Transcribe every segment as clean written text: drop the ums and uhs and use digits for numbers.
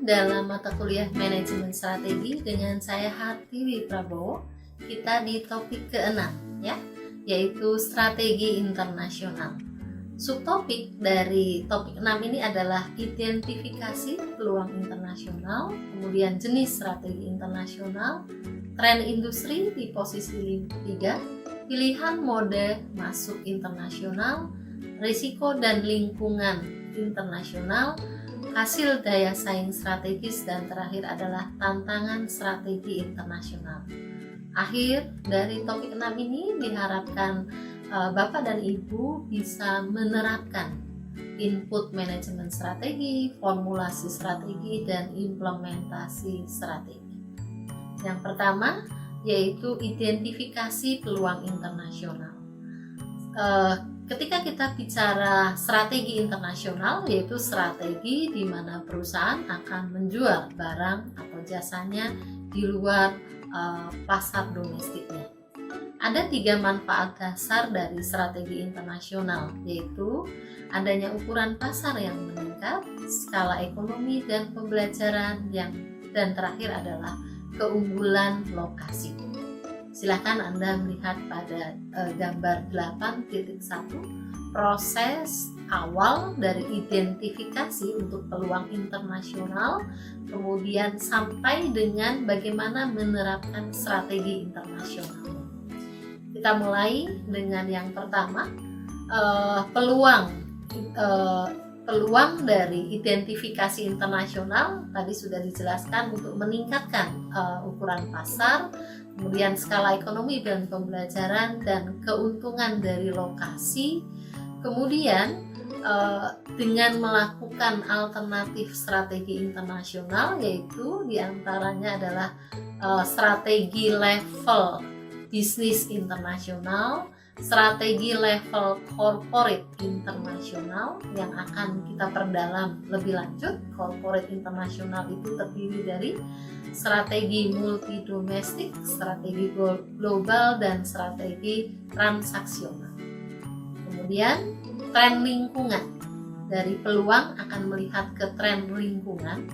dalam mata kuliah Manajemen Strategi dengan saya Hartiwi Prabowo. Kita di topik ke-6 ya, yaitu strategi internasional. Subtopik dari topik 6 ini adalah identifikasi peluang internasional, kemudian jenis strategi internasional, tren industri di posisi 3, pilihan mode masuk internasional, risiko dan lingkungan internasional, hasil daya saing strategis, dan terakhir adalah tantangan strategi internasional. Akhir dari topik 6 ini diharapkan Bapak dan Ibu bisa menerapkan input manajemen strategi, formulasi strategi, dan implementasi strategi. Yang pertama yaitu identifikasi peluang internasional. Ketika kita bicara strategi internasional, yaitu strategi di mana perusahaan akan menjual barang atau jasanya di luar pasar domestiknya. Ada 3 manfaat dasar dari strategi internasional, yaitu adanya ukuran pasar yang meningkat, skala ekonomi dan pembelajaran dan terakhir adalah keunggulan lokasi. Silakan Anda melihat pada gambar 8.1 proses awal dari identifikasi untuk peluang internasional, kemudian sampai dengan bagaimana menerapkan strategi internasional. Kita mulai dengan yang pertama, peluang dari identifikasi internasional tadi sudah dijelaskan untuk meningkatkan ukuran pasar, kemudian skala ekonomi dan pembelajaran, dan keuntungan dari lokasi. Kemudian dengan melakukan alternatif strategi internasional, yaitu diantaranya adalah strategi level bisnis internasional, strategi level corporate internasional yang akan kita perdalam lebih lanjut. Corporate internasional itu terdiri dari strategi multi domestik, strategi global, dan strategi transaksional. Kemudian tren lingkungan. Dari peluang akan melihat ke tren lingkungan,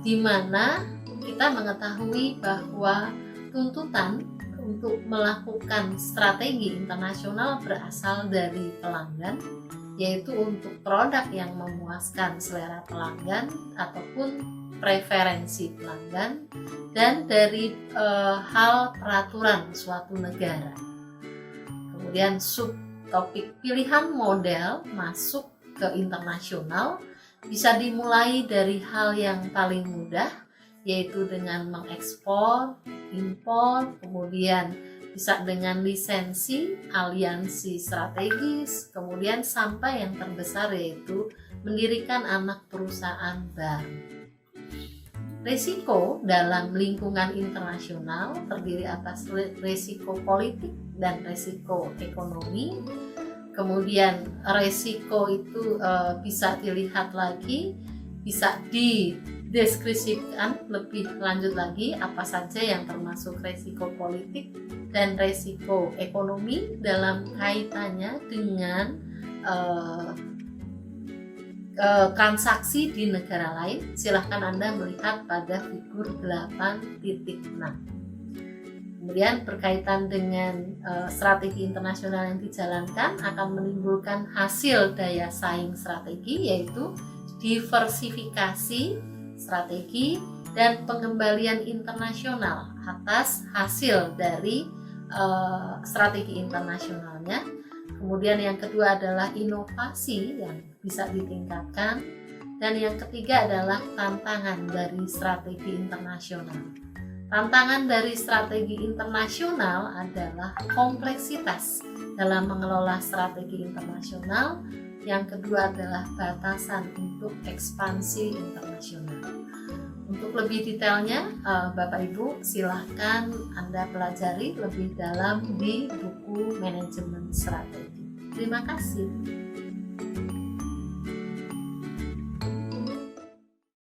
di mana kita mengetahui bahwa tuntutan untuk melakukan strategi internasional berasal dari pelanggan, yaitu untuk produk yang memuaskan selera pelanggan ataupun preferensi pelanggan, dan dari hal peraturan suatu negara. Kemudian subtopik pilihan model masuk ke internasional bisa dimulai dari hal yang paling mudah, yaitu dengan mengekspor, impor, kemudian bisa dengan lisensi, aliansi strategis, kemudian sampai yang terbesar yaitu mendirikan anak perusahaan baru. Risiko dalam lingkungan internasional terdiri atas risiko politik dan risiko ekonomi. Kemudian risiko itu bisa dilihat lagi, bisa dideskripsikan lebih lanjut lagi apa saja yang termasuk risiko politik dan risiko ekonomi dalam kaitannya dengan transaksi di negara lain. Silahkan Anda melihat pada figur 8.6. Kemudian berkaitan dengan strategi internasional yang dijalankan akan menimbulkan hasil daya saing strategi, yaitu diversifikasi strategi dan pengembalian internasional atas hasil dari strategi internasionalnya. Kemudian yang kedua adalah inovasi yang bisa ditingkatkan, dan yang ketiga adalah tantangan dari strategi internasional. Tantangan dari strategi internasional adalah kompleksitas dalam mengelola strategi internasional. Yang kedua adalah batasan untuk ekspansi internasional. Untuk lebih detailnya, Bapak Ibu silahkan Anda pelajari lebih dalam di buku Manajemen Strategi. Terima kasih.